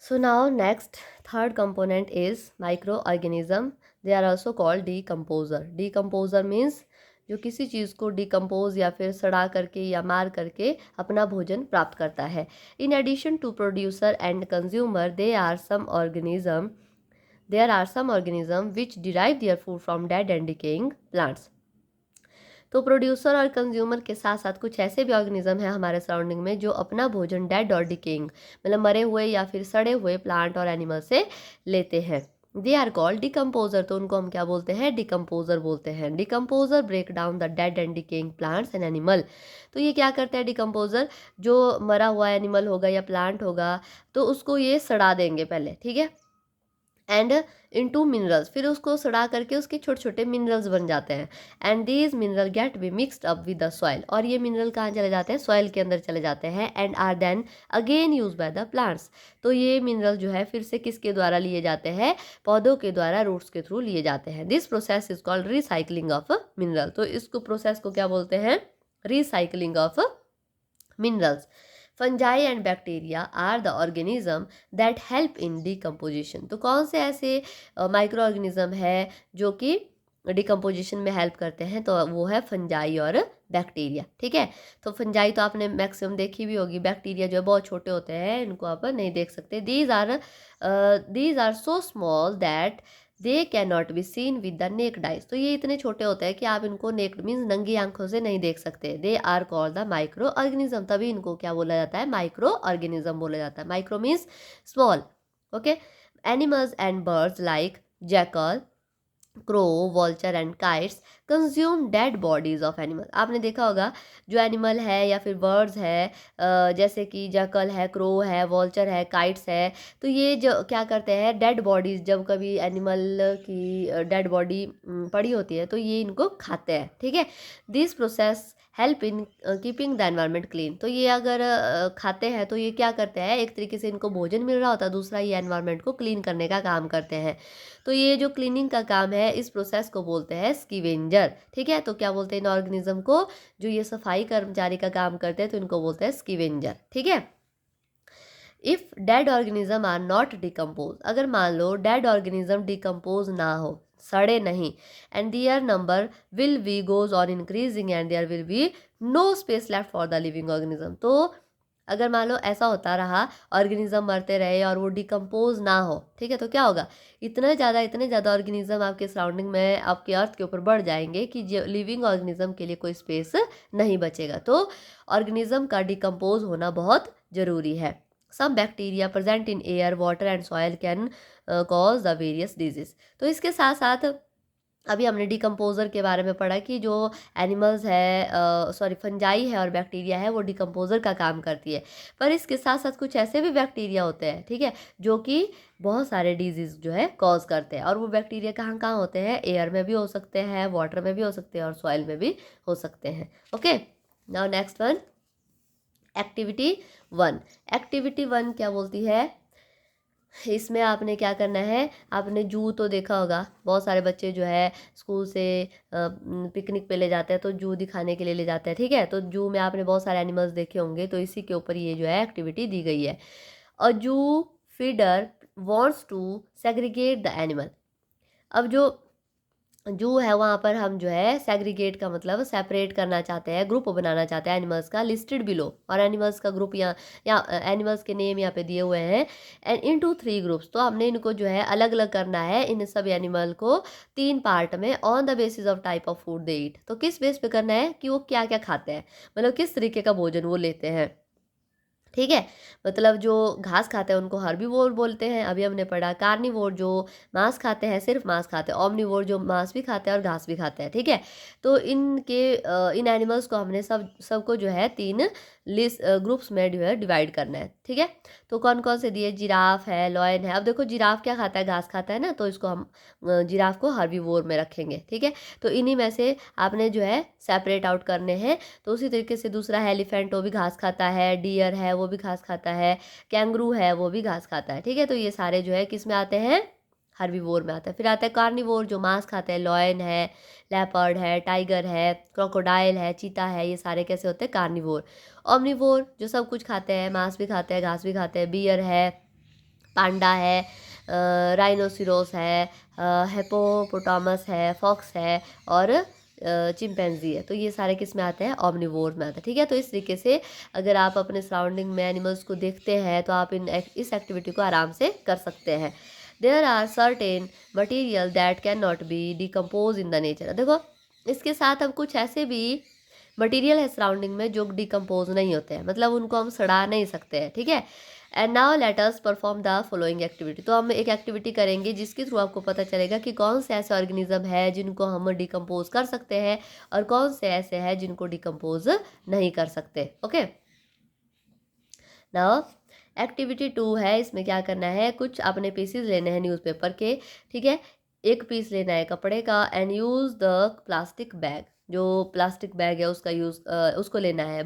So now next third component is microorganism. They are also called decomposer. Decomposer means जो किसी चीज़ को decompose या फिर सड़ा करके या मार करके अपना भोजन प्राप्त करता है. In addition to producer and consumer there are some organism which derive their food from dead and decaying plants. तो प्रोड्यूसर और कंज्यूमर के साथ साथ कुछ ऐसे भी ऑर्गेनिज्म हैं हमारे सराउंडिंग में जो अपना भोजन डेड और डिकेइंग मतलब मरे हुए या फिर सड़े हुए प्लांट और एनिमल से लेते हैं. They are called decomposer. तो उनको हम क्या बोलते हैं? डिकम्पोजर बोलते हैं. Decomposer break down the dead and decaying plants and animal. तो ये क्या करते हैं डिकम्पोजर? जो मरा हुआ एनिमल होगा या प्लांट होगा तो उसको ये सड़ा देंगे पहले, ठीक है, एंड इनटू मिनरल्स. फिर उसको सड़ा करके उसके छोटे छोटे मिनरल्स बन जाते हैं. And these mineral get be mixed up with the soil. और ये मिनरल कहाँ चले जाते हैं? सॉइल के अंदर चले जाते हैं. And are then again use by the plants. तो ये मिनरल जो है फिर से किसके द्वारा लिए जाते हैं? पौधों के द्वारा, रूट्स के थ्रू लिए जाते हैं. This process is called recycling of mineral. तो इसको प्रोसेस को क्या बोलते हैं? Recycling of minerals. Fungi and bacteria are the organism that help in decomposition. तो कौन से ऐसे माइक्रो ऑर्गेनिज्म है जो कि डिकम्पोजिशन में हेल्प करते हैं? तो वो है फंजाई और बैक्टीरिया. ठीक है, तो फंजाई तो आपने मैक्सिमम देखी भी होगी. बैक्टीरिया जो है बहुत छोटे होते हैं, इनको आप नहीं देख सकते. These are so small that they can not be seen with the naked eyes. तो ये इतने छोटे होते हैं कि आप इनको नेक्ड मीन्स नंगी आंखों से नहीं देख सकते. They are called the microorganism. तभी इनको क्या बोला जाता है? माइक्रो ऑर्गेनिज्म बोला जाता है. Micro means small. Okay. Animals and birds like jackal, crow, vulture and kites consume dead bodies of animal. आपने देखा होगा जो एनिमल है या फिर बर्ड्स है, जैसे कि जैकल है, क्रो है, वॉल्चर है, काइट्स है, तो ये जो क्या करते हैं? डेड बॉडीज, जब कभी एनिमल की डेड बॉडी पड़ी होती है तो ये इनको खाते हैं. ठीक है. This process help in keeping the environment clean. तो ये अगर खाते हैं तो ये क्या करते हैं? एक तरीके से इनको भोजन मिल रहा होता है, दूसरा ये एनवायरनमेंट को क्लीन करने का काम करते हैं. तो ये जो क्लीनिंग का काम है, इस प्रोसेस को बोलते हैं स्कीवेंजर. ठीक है, तो क्या बोलते हैं इन ऑर्गेनिज्म को? जो ये सफाई कर्मचारी का काम करते हैं तो इनको बोलते हैं स्कीवेंजर. ठीक है. If dead organism are not decompose. अगर मान लो डेड ऑर्गेनिज्म डिकम्पोज ना हो, सड़े नहीं, and there number will be goes on increasing and there will be no space left for the living organism. तो अगर मान लो ऐसा होता रहा, ऑर्गेनिज्म मरते रहे और वो डिकम्पोज ना हो, ठीक है, तो क्या होगा? इतने ज़्यादा ऑर्गेनिज्म आपके सराउंडिंग में, आपके अर्थ के ऊपर बढ़ जाएंगे कि जो लिविंग ऑर्गेनिज्म के लिए कोई स्पेस नहीं बचेगा. तो ऑर्गेनिज्म का डिकम्पोज होना बहुत ज़रूरी है. Some bacteria present in air, water and soil can cause the various disease. तो इसके साथ साथ अभी हमने डिकम्पोज़र के बारे में पढ़ा कि जो एनिमल्स है, सॉरी फंजाई है और बैक्टीरिया है, वो डिकम्पोज़र का काम करती है. पर इसके साथ साथ कुछ ऐसे भी बैक्टीरिया होते हैं, ठीक है, जो कि बहुत सारे डिजीज़ जो है कॉज करते हैं. और वो बैक्टीरिया कहाँ कहाँ होते हैं? एयर में भी हो सकते हैं, वाटर में भी हो सकते हैं और सॉइल में भी हो सकते हैं. Okay. Now next one, activity 1. Activity 1 क्या बोलती है? इसमें आपने क्या करना है? आपने जू तो देखा होगा, बहुत सारे बच्चे जो है स्कूल से पिकनिक पे ले जाते हैं तो जू दिखाने के लिए ले जाते हैं. ठीक है, तो जू में आपने बहुत सारे एनिमल्स देखे होंगे, तो इसी के ऊपर ये जो है एक्टिविटी दी गई है. A zoo feeder wants to segregate the animal. अब जो जू है वहाँ पर हम जो है सेग्रीगेट का मतलब सेपरेट करना चाहते हैं, ग्रुप बनाना चाहते हैं एनिमल्स का, लिस्टेड बिलो. और एनिमल्स का ग्रुप यहाँ या एनिमल्स के नेम यहाँ पे दिए हुए हैं. And into 3 groups. तो हमने इनको जो है अलग अलग करना है, इन सब एनिमल को 3 पार्ट में, on the basis of type of food they eat. तो किस बेस पे करना है कि वो क्या क्या खाते हैं, मतलब किस तरीके का भोजन वो लेते हैं. ठीक है, मतलब जो घास खाते हैं उनको हर्बीवोर बोलते हैं. अभी हमने पढ़ा कार्निवोर जो मांस खाते हैं, सिर्फ मांस खाते हैं. ऑमनीवोर जो मांस भी खाते हैं और घास भी खाते हैं. ठीक है, तो इन एनिमल्स को हमने सबको जो है 3 लिस्ट ग्रुप्स में जो है डिवाइड करना है. ठीक है, तो कौन कौन से दिए? जिराफ है, लॉयन है. अब देखो जिराफ क्या खाता है? घास खाता है ना, तो इसको हम जिराफ को हर्बीवोर में रखेंगे. ठीक है, तो इन्हीं में से आपने जो है सेपरेट आउट करने हैं. तो उसी तरीके से दूसरा है एलिफेंट, वो भी घास खाता है. डियर है, वो भी घास खाता है. कैंगरू है, वो भी घास खाता है. ठीक है, तो ये सारे जो है किस में आते हैं? हर्बीवोर में आता है. फिर आता है कार्निवोर जो मांस खाते हैं. लॉयन है, लेपर्ड है, टाइगर है, क्रोकोडाइल है, चीता है, ये सारे कैसे होते हैं? कार्निवोर. ओमनिवोर जो सब कुछ खाते हैं, मांस भी खाते हैं, घास भी खाते हैं. बियर है, पांडा है, राइनोसिरोस है, हिप्पोपोटामस है, फॉक्स है और चिंपैंजी है। तो ये सारे किस में आते हैं? ऑमनिवोर में आते हैं। ठीक है, तो इस तरीके से अगर आप अपने सराउंडिंग में एनिमल्स को देखते हैं तो आप इस एक्टिविटी को आराम से कर सकते हैं। There are certain material that can not be decompose in the nature. देखो, इसके साथ अब कुछ ऐसे भी मटेरियल है सराउंडिंग में जो डिकम्पोज नहीं होते हैं, मतलब उनको हम सड़ा नहीं सकते हैं। ठीक है, and now let us perform the following activity. तो हम एक एक्टिविटी करेंगे जिसके थ्रू आपको पता चलेगा कि कौन से ऐसे ऑर्गेनिज्म है जिनको हम डिकम्पोज कर सकते हैं और कौन से ऐसे हैं जिनको डिकम्पोज नहीं कर सकते। ओके, नाउ एक्टिविटी 2 है। इसमें क्या करना है, कुछ आपने पीसेस लेने हैं न्यूज़पेपर के। ठीक है, एक पीस लेना है कपड़े का and use the plastic bag. जो प्लास्टिक बैग है उसका यूज़ उसको लेना है।